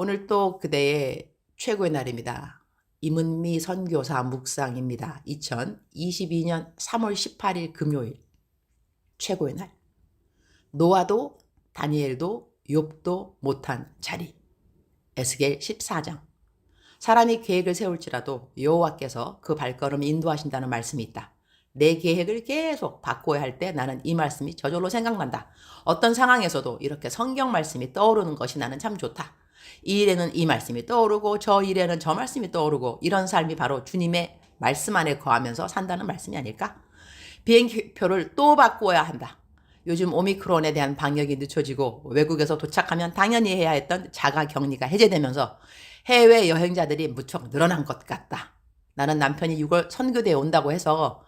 오늘 또 그대의 최고의 날입니다. 임은미 선교사 묵상입니다. 2022년 3월 18일 금요일 최고의 날. 노아도 다니엘도 욥도 못한 자리. 에스겔 14장. 사람이 계획을 세울지라도 여호와께서 그 발걸음 인도하신다는 말씀이 있다. 내 계획을 계속 바꿔야 할 때 나는 이 말씀이 저절로 생각난다. 어떤 상황에서도 이렇게 성경 말씀이 떠오르는 것이 나는 참 좋다. 이 일에는 이 말씀이 떠오르고 저 일에는 저 말씀이 떠오르고 이런 삶이 바로 주님의 말씀 안에 거하면서 산다는 말씀이 아닐까? 비행기표를 또 바꾸어야 한다. 요즘 오미크론에 대한 방역이 늦춰지고 외국에서 도착하면 당연히 해야 했던 자가격리가 해제되면서 해외 여행자들이 무척 늘어난 것 같다. 나는 남편이 6월 선교대에 온다고 해서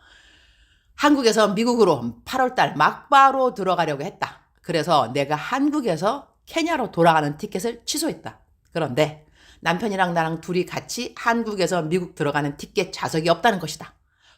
한국에서 미국으로 8월달 막바로 들어가려고 했다. 그래서 내가 한국에서 케냐로 돌아가는 티켓을 취소했다. 그런데 남편이랑 나랑 둘이 같이 한국에서 미국 들어가는 티켓 좌석이 없다는 것이다.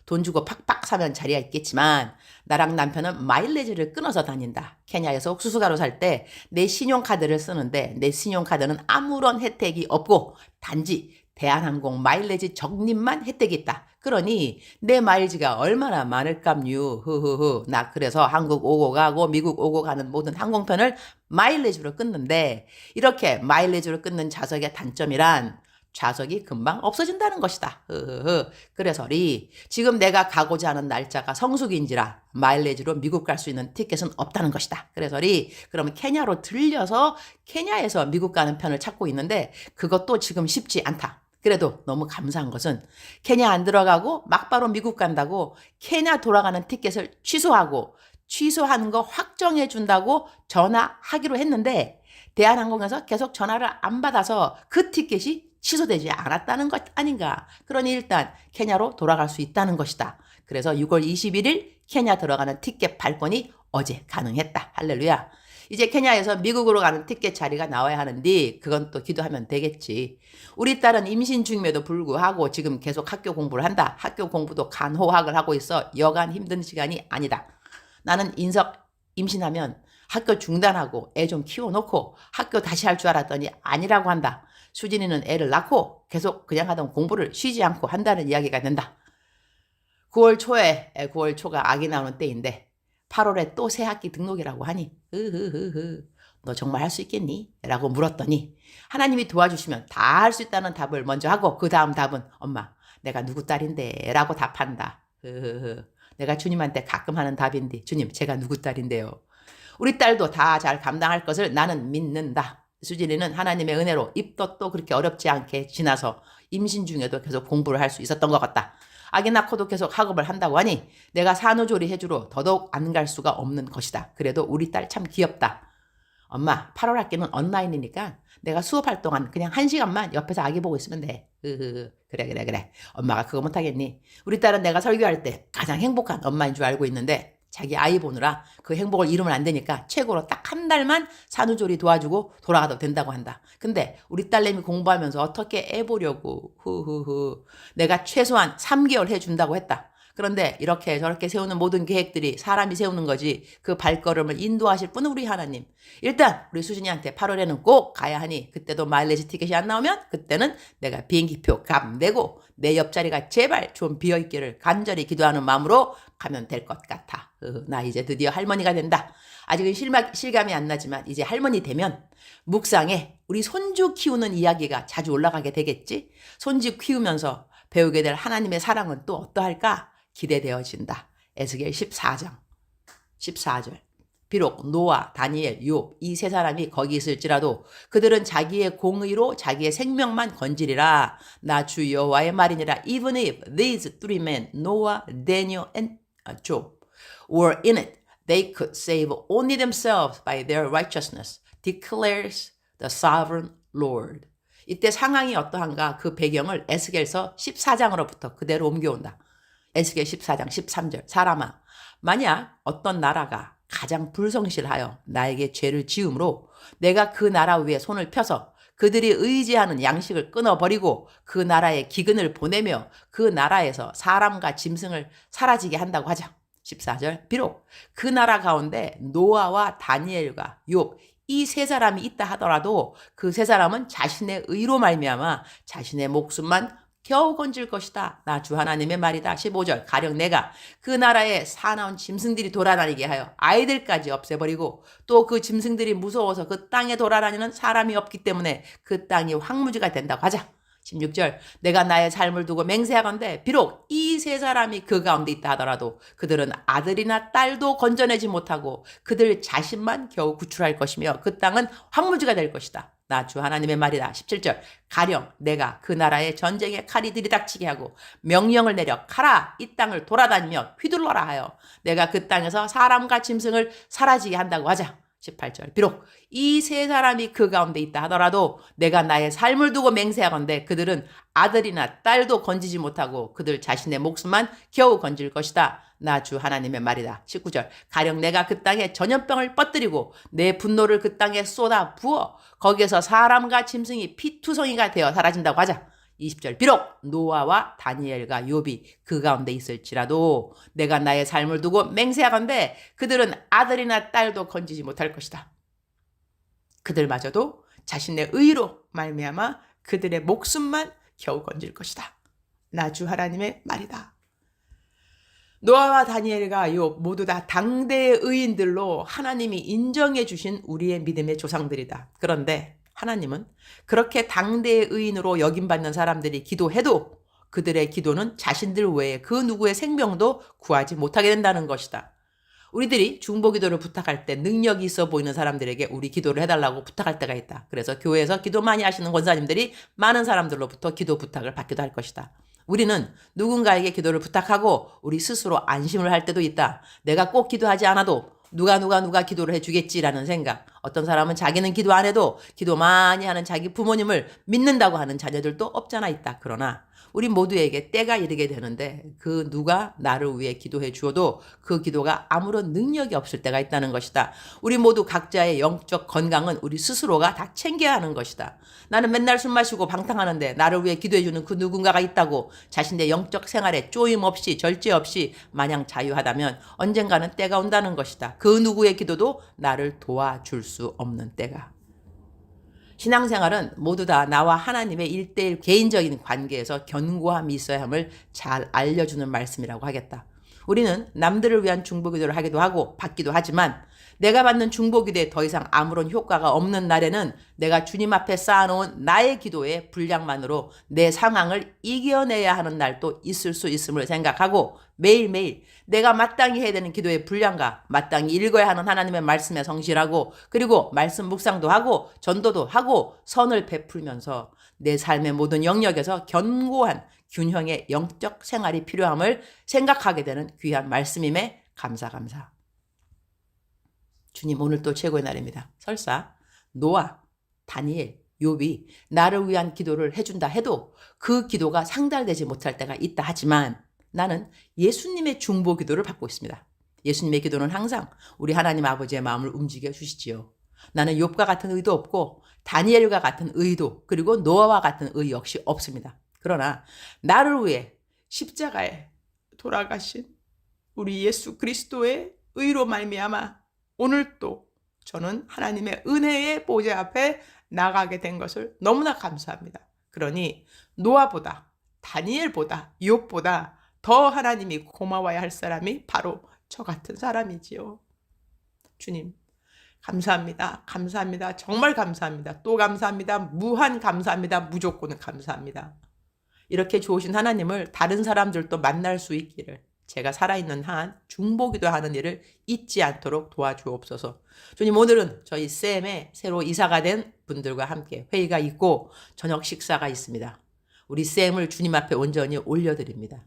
돈 주고 팍팍 사면 자리가 있겠지만 나랑 남편은 마일리지를 끊어서 다닌다. 케냐에서 옥수수 가루 살 때 내 신용카드를 쓰는데 내 신용카드는 아무런 혜택이 없고 단지 대한항공 마일리지 적립만 혜택이 있다. 그러니 내 마일지가 얼마나 많을감유. 흐흐흐. 나 그래서 한국 오고 가고 미국 오고 가는 모든 항공편을 마일리지로 끊는데 이렇게 마일리지로 끊는 좌석의 단점이란 좌석이 금방 없어진다는 것이다. 흐흐흐. 그래서리 지금 내가 가고자 하는 날짜가 성수기인지라 마일리지로 미국 갈 수 있는 티켓은 없다는 것이다. 그래서리 그러면 케냐로 들려서 케냐에서 미국 가는 편을 찾고 있는데 그것도 지금 쉽지 않다. 그래도 너무 감사한 것은 케냐 안 들어가고 막바로 미국 간다고 케냐 돌아가는 티켓을 취소하는 거 확정해 준다고 전화하기로 했는데 대한항공에서 계속 전화를 안 받아서 그 티켓이 취소되지 않았다는 것 아닌가. 그러니 일단 케냐로 돌아갈 수 있다는 것이다. 그래서 6월 21일 케냐 들어가는 티켓 발권이 어제 가능했다. 할렐루야. 이제 케냐에서 미국으로 가는 티켓 자리가 나와야 하는데 그건 또 기도하면 되겠지. 우리 딸은 임신 중임에도 불구하고 지금 계속 학교 공부를 한다. 학교 공부도 간호학을 하고 있어 여간 힘든 시간이 아니다. 나는 임신하면 학교 중단하고 애 좀 키워놓고 학교 다시 할 줄 알았더니 아니라고 한다. 수진이는 애를 낳고 계속 그냥 하던 공부를 쉬지 않고 한다는 이야기가 된다. 9월 초가 아기 나오는 때인데 8월에 또 새 학기 등록이라고 하니 너 정말 할 수 있겠니? 라고 물었더니 하나님이 도와주시면 다 할 수 있다는 답을 먼저 하고 그 다음 답은 엄마 내가 누구 딸인데 라고 답한다. 내가 주님한테 가끔 하는 답인데 주님 제가 누구 딸인데요. 우리 딸도 다 잘 감당할 것을 나는 믿는다. 수진이는 하나님의 은혜로 입덧도 그렇게 어렵지 않게 지나서 임신 중에도 계속 공부를 할 수 있었던 것 같다. 아기 낳고도 계속 학업을 한다고 하니 내가 산후조리 해주러 더더욱 안 갈 수가 없는 것이다. 그래도 우리 딸 참 귀엽다. 엄마 8월 학기는 온라인이니까 내가 수업할 동안 그냥 1시간만 옆에서 아기 보고 있으면 돼. 그래. 엄마가 그거 못하겠니? 우리 딸은 내가 설교할 때 가장 행복한 엄마인 줄 알고 있는데 자기 아이 보느라 그 행복을 잃으면 안 되니까 최고로 딱 한 달만 산후조리 도와주고 돌아가도 된다고 한다. 근데 우리 딸내미 공부하면서 어떻게 애 보려고 내가 최소한 3개월 해준다고 했다. 그런데 이렇게 저렇게 세우는 모든 계획들이 사람이 세우는 거지 그 발걸음을 인도하실 분은 우리 하나님. 일단 우리 수진이한테 8월에는 꼭 가야 하니 그때도 마일리지 티켓이 안 나오면 그때는 내가 비행기표 값 내고 내 옆자리가 제발 좀 비어있기를 간절히 기도하는 마음으로 가면 될 것 같아. 나 이제 드디어 할머니가 된다. 아직은 실감이 안 나지만 이제 할머니 되면 묵상에 우리 손주 키우는 이야기가 자주 올라가게 되겠지. 손주 키우면서 배우게 될 하나님의 사랑은 또 어떠할까? 기대되어진다. 에스겔 14장 14절. 비록 노아, 다니엘, 욥 이 세 사람이 거기 있을지라도 그들은 자기의 공의로 자기의 생명만 건지리라. 나 주 여호와의 말이니라. Even if these three men, Noah, Daniel, and Job were in it, they could save only themselves by their righteousness, declares the sovereign Lord. 이때 상황이 어떠한가 그 배경을 에스겔서 14장으로부터 그대로 옮겨온다. 에스겔 14장 13절. 사람아 만약 어떤 나라가 가장 불성실하여 나에게 죄를 지음으로 내가 그 나라 위에 손을 펴서 그들이 의지하는 양식을 끊어버리고 그 나라에 기근을 보내며 그 나라에서 사람과 짐승을 사라지게 한다고 하자. 14절. 비록 그 나라 가운데 노아와 다니엘과 욥 이 세 사람이 있다 하더라도 그 세 사람은 자신의 의로 말미암아 자신의 목숨만 겨우 건질 것이다. 나 주 하나님의 말이다. 15절 가령 내가 그 나라에 사나운 짐승들이 돌아다니게 하여 아이들까지 없애버리고 또 그 짐승들이 무서워서 그 땅에 돌아다니는 사람이 없기 때문에 그 땅이 황무지가 된다고 하자. 16절 내가 나의 삶을 두고 맹세하건대 비록 이 세 사람이 그 가운데 있다 하더라도 그들은 아들이나 딸도 건져내지 못하고 그들 자신만 겨우 구출할 것이며 그 땅은 황무지가 될 것이다. 나 주 하나님의 말이다. 17절 가령 내가 그 나라의 전쟁에 칼이 들이닥치게 하고 명령을 내려 가라 이 땅을 돌아다니며 휘둘러라 하여 내가 그 땅에서 사람과 짐승을 사라지게 한다고 하자. 18절 비록 이 세 사람이 그 가운데 있다 하더라도 내가 나의 삶을 두고 맹세하건대 그들은 아들이나 딸도 건지지 못하고 그들 자신의 목숨만 겨우 건질 것이다. 나 주 하나님의 말이다. 19절 가령 내가 그 땅에 전염병을 뻗뜨리고 내 분노를 그 땅에 쏟아 부어 거기에서 사람과 짐승이 피투성이가 되어 사라진다고 하자. 20절 비록 노아와 다니엘과 욥이 그 가운데 있을지라도 내가 나의 삶을 두고 맹세하건대 그들은 아들이나 딸도 건지지 못할 것이다. 그들마저도 자신의 의로 말미암아 그들의 목숨만 겨우 건질 것이다. 나 주 하나님의 말이다. 노아와 다니엘과 욥 모두 다 당대의 의인들로 하나님이 인정해 주신 우리의 믿음의 조상들이다. 그런데 하나님은 그렇게 당대의 의인으로 여김받는 사람들이 기도해도 그들의 기도는 자신들 외에 그 누구의 생명도 구하지 못하게 된다는 것이다. 우리들이 중보기도를 부탁할 때 능력이 있어 보이는 사람들에게 우리 기도를 해달라고 부탁할 때가 있다. 그래서 교회에서 기도 많이 하시는 권사님들이 많은 사람들로부터 기도 부탁을 받기도 할 것이다. 우리는 누군가에게 기도를 부탁하고 우리 스스로 안심을 할 때도 있다. 내가 꼭 기도하지 않아도 누가 기도를 해주겠지라는 생각. 어떤 사람은 자기는 기도 안 해도 기도 많이 하는 자기 부모님을 믿는다고 하는 자녀들도 없잖아 있다. 그러나 우리 모두에게 때가 이르게 되는데 그 누가 나를 위해 기도해 주어도 그 기도가 아무런 능력이 없을 때가 있다는 것이다. 우리 모두 각자의 영적 건강은 우리 스스로가 다 챙겨야 하는 것이다. 나는 맨날 술 마시고 방탕하는데 나를 위해 기도해 주는 그 누군가가 있다고 자신의 영적 생활에 쪼임 없이 절제 없이 마냥 자유하다면 언젠가는 때가 온다는 것이다. 그 누구의 기도도 나를 도와줄 수 없는 때가. 신앙생활은 모두 다 나와 하나님의 1:1 개인적인 관계에서 견고함이 있어야 함을 잘 알려주는 말씀이라고 하겠다. 우리는 남들을 위한 중보기도를 하기도 하고 받기도 하지만 내가 받는 중보기도에 더 이상 아무런 효과가 없는 날에는 내가 주님 앞에 쌓아놓은 나의 기도의 분량만으로 내 상황을 이겨내야 하는 날도 있을 수 있음을 생각하고 매일매일 내가 마땅히 해야 되는 기도의 분량과 마땅히 읽어야 하는 하나님의 말씀에 성실하고 그리고 말씀 묵상도 하고 전도도 하고 선을 베풀면서 내 삶의 모든 영역에서 견고한 균형의 영적 생활이 필요함을 생각하게 되는 귀한 말씀임에 감사. 주님 오늘 또 최고의 날입니다. 설사 노아, 다니엘, 욥이 나를 위한 기도를 해준다 해도 그 기도가 상달되지 못할 때가 있다 하지만 나는 예수님의 중보 기도를 받고 있습니다. 예수님의 기도는 항상 우리 하나님 아버지의 마음을 움직여 주시지요. 나는 욥과 같은 의도 없고 다니엘과 같은 의도 그리고 노아와 같은 의 역시 없습니다. 그러나 나를 위해 십자가에 돌아가신 우리 예수 그리스도의 의로 말미암아 오늘 또 저는 하나님의 은혜의 보좌 앞에 나가게 된 것을 너무나 감사합니다. 그러니 노아보다 다니엘보다 욥보다 더 하나님이 고마워야 할 사람이 바로 저 같은 사람이지요. 주님 감사합니다. 정말 감사합니다. 또 감사합니다. 무한 감사합니다. 무조건 감사합니다. 이렇게 좋으신 하나님을 다른 사람들도 만날 수 있기를 제가 살아있는 한 중보기도 하는 일을 잊지 않도록 도와주옵소서. 주님 오늘은 저희 쌤의 새로 이사가 된 분들과 함께 회의가 있고 저녁 식사가 있습니다. 우리 쌤을 주님 앞에 온전히 올려드립니다.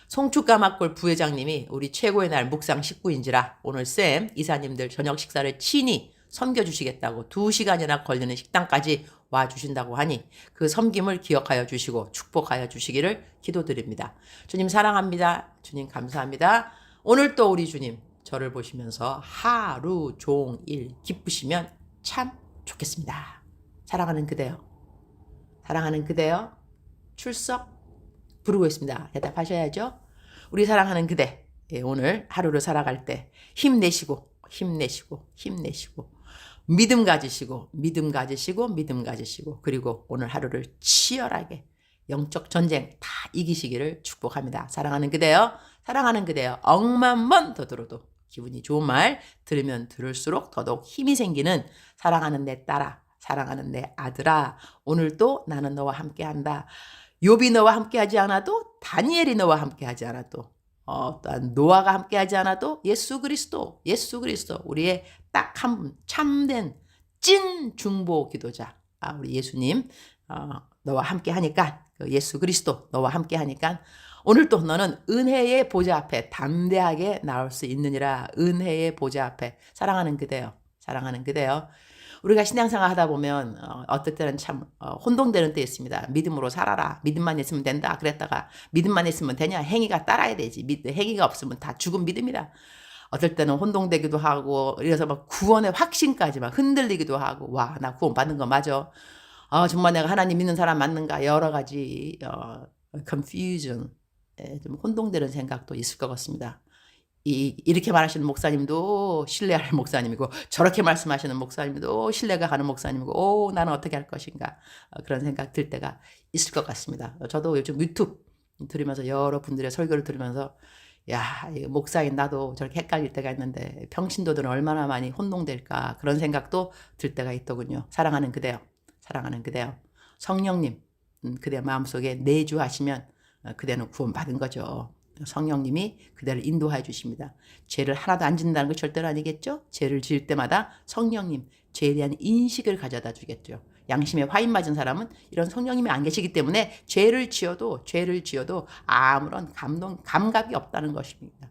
송축가마골 부회장님이 우리 최고의 날 묵상 식구인지라 오늘 쌤 이사님들 저녁 식사를 친히 섬겨주시겠다고 2시간이나 걸리는 식당까지 와주신다고 하니 그 섬김을 기억하여 주시고 축복하여 주시기를 기도드립니다. 주님 사랑합니다. 주님 감사합니다. 오늘 또 우리 주님 저를 보시면서 하루 종일 기쁘시면 참 좋겠습니다. 사랑하는 그대요. 출석 부르고 있습니다. 대답하셔야죠. 우리 사랑하는 그대 오늘 하루를 살아갈 때 힘내시고 믿음 가지시고 믿음 가지시고 믿음 가지시고 그리고 오늘 하루를 치열하게 영적 전쟁 다 이기시기를 축복합니다. 사랑하는 그대여, 사랑하는 그대여, 억만 번 더 들어도 기분이 좋은 말 들으면 들을수록 더더욱 힘이 생기는 사랑하는 내 딸아, 사랑하는 내 아들아, 오늘도 나는 너와 함께한다. 욥이 너와 함께하지 않아도, 다니엘이 너와 함께하지 않아도, 또한 노아가 함께하지 않아도 예수 그리스도 우리의 딱 한 분 참된 찐 중보 기도자, 우리 예수님 너와 함께하니까, 예수 그리스도 너와 함께하니까 오늘 또 너는 은혜의 보좌 앞에 담대하게 나올 수 있느니라. 은혜의 보좌 앞에. 사랑하는 그대여, 사랑하는 그대여. 우리가 신앙생활 하다 보면 어떨 때는 참 혼동되는 때 있습니다. 믿음으로 살아라. 믿음만 있으면 된다. 그랬다가 믿음만 있으면 되냐? 행위가 따라야 되지. 행위가 없으면 다 죽은 믿음이다. 어떨 때는 혼동되기도 하고 이래서 막 구원의 확신까지 막 흔들리기도 하고, 와, 나 구원 받는 거 맞아? 정말 내가 하나님 믿는 사람 맞는가? 여러 가지 confusion, 좀 혼동되는 생각도 있을 것 같습니다. 이렇게 말하시는 목사님도 신뢰할 목사님이고, 저렇게 말씀하시는 목사님도 신뢰가 가는 목사님이고, 나는 어떻게 할 것인가, 그런 생각 들 때가 있을 것 같습니다. 저도 요즘 유튜브 들으면서, 여러 분들의 설교를 들으면서, 야, 목사인 나도 저렇게 헷갈릴 때가 있는데 평신도들은 얼마나 많이 혼동될까, 그런 생각도 들 때가 있더군요. 사랑하는 그대여, 사랑하는 그대여, 성령님 그대 마음속에 내주하시면 그대는 구원받은 거죠. 성령님이 그대를 인도해 주십니다. 죄를 하나도 안 짓는다는 건 절대로 아니겠죠? 죄를 지을 때마다 성령님, 죄에 대한 인식을 가져다 주겠죠. 양심에 화인 맞은 사람은 이런 성령님이 안 계시기 때문에 죄를 지어도 아무런 감각이 없다는 것입니다.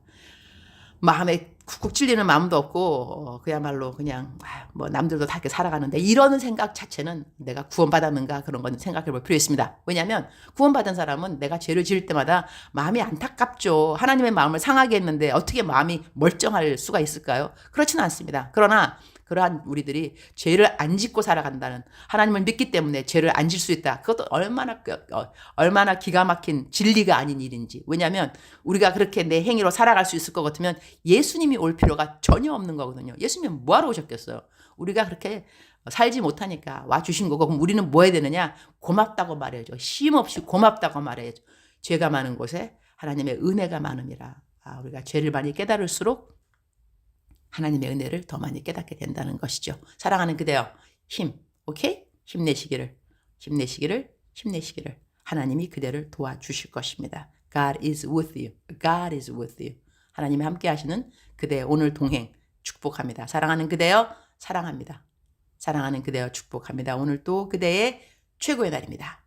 마음에 쿡쿡 찔리는 마음도 없고, 그야말로 그냥 뭐 남들도 다 이렇게 살아가는데, 이러는 생각 자체는 내가 구원받았는가, 그런 건 생각해 볼 필요 있습니다. 왜냐하면 구원받은 사람은 내가 죄를 지을 때마다 마음이 안타깝죠. 하나님의 마음을 상하게 했는데 어떻게 마음이 멀쩡할 수가 있을까요? 그렇지는 않습니다. 그러나 그러한 우리들이 죄를 안 짓고 살아간다는, 하나님을 믿기 때문에 죄를 안 질 수 있다. 그것도 얼마나 기가 막힌 진리가 아닌 일인지. 왜냐하면 우리가 그렇게 내 행위로 살아갈 수 있을 것 같으면 예수님이 올 필요가 전혀 없는 거거든요. 예수님은 뭐하러 오셨겠어요? 우리가 그렇게 살지 못하니까 와주신 거고, 그럼 우리는 뭐 해야 되느냐? 고맙다고 말해야죠. 쉼없이 고맙다고 말해야죠. 죄가 많은 곳에 하나님의 은혜가 많음이라. 우리가 죄를 많이 깨달을수록 하나님의 은혜를 더 많이 깨닫게 된다는 것이죠. 사랑하는 그대여, 오케이? 힘내시기를. 하나님이 그대를 도와주실 것입니다. God is with you. God is with you. 하나님이 함께 하시는 그대의 오늘 동행 축복합니다. 사랑하는 그대여, 사랑합니다. 사랑하는 그대여 축복합니다. 오늘 또 그대의 최고의 날입니다.